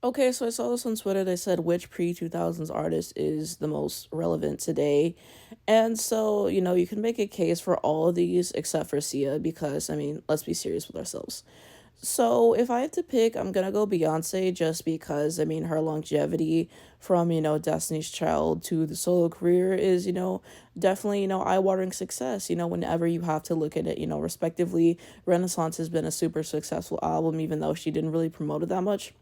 Okay, so I saw this on Twitter. They said which pre-2000s artist is the most relevant today. And so, you can make a case for all of these except for Sia because, let's be serious with ourselves. So, if I have to pick, I'm gonna go Beyonce just because, her longevity from, Destiny's Child to the solo career is, definitely, eye-watering success. Whenever you have to look at it, respectively, Renaissance has been a super successful album, even though she didn't really promote it that much.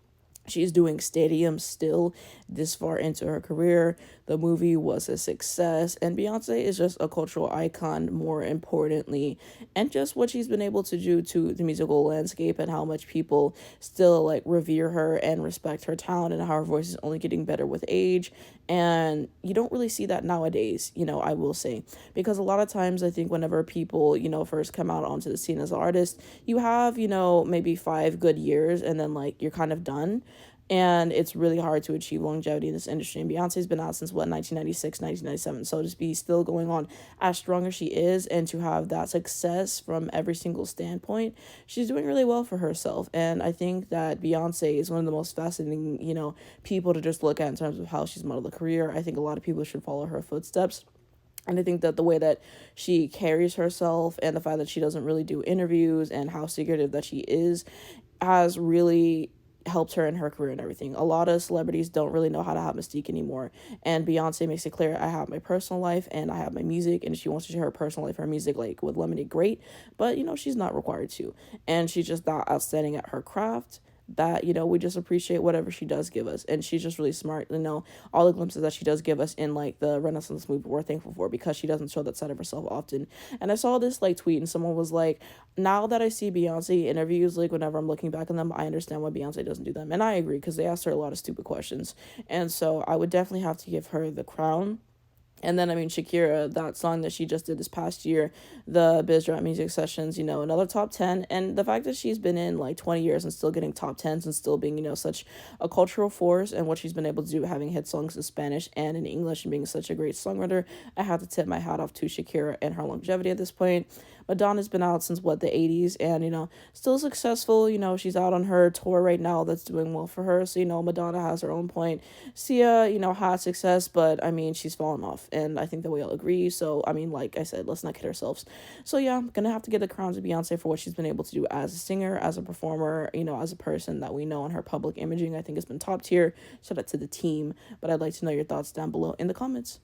She's doing stadiums still this far into her career. The movie was a success, and Beyonce is just a cultural icon, more importantly, and just what she's been able to do to the musical landscape and how much people still like revere her and respect her talent and how her voice is only getting better with age. And you don't really see that nowadays, I will say, because a lot of times I think whenever people, first come out onto the scene as an artist, you have, maybe 5 good years and then like you're kind of done, and it's really hard to achieve longevity in this industry. And Beyonce's been out since what, 1996, 1997. So to be still going on as strong as she is and to have that success from every single standpoint, she's doing really well for herself. And I think that Beyonce is one of the most fascinating, people to just look at in terms of how she's modeled a career. I think a lot of people should follow her footsteps. And I think that the way that she carries herself and the fact that she doesn't really do interviews and how secretive that she is has really helped her in her career and everything. A lot of celebrities don't really know how to have mystique anymore. And Beyonce makes it clear, I have my personal life and I have my music, and if she wants to share her personal life, her music, like with Lemonade, great. But, she's not required to. And she's just that outstanding at her craft that, we just appreciate whatever she does give us. And she's just really smart. All the glimpses that she does give us in like the Renaissance movie, we're thankful for, because she doesn't show that side of herself often. And I saw this like tweet and someone was like, now that I see Beyonce interviews, like whenever I'm looking back on them, I understand why Beyonce doesn't do them. And I agree, because they asked her a lot of stupid questions. And so I would definitely have to give her the crown. And then, Shakira, that song that she just did this past year, the Biz Rap Music Sessions, another top 10. And the fact that she's been in like 20 years and still getting top 10s and still being, such a cultural force, and what she's been able to do, having hit songs in Spanish and in English and being such a great songwriter, I have to tip my hat off to Shakira and her longevity at this point. Madonna's been out since what, the 80s, and still successful. She's out on her tour right now that's doing well for her. So Madonna has her own point. Sia had success, but she's fallen off, and I think that we all agree. So like I said, let's not kid ourselves. So yeah, I'm gonna have to give the crown to Beyonce for what she's been able to do as a singer, as a performer, as a person that we know, in her public imaging. I think has been top tier. Shout out to the team. But I'd like to know your thoughts down below in the comments.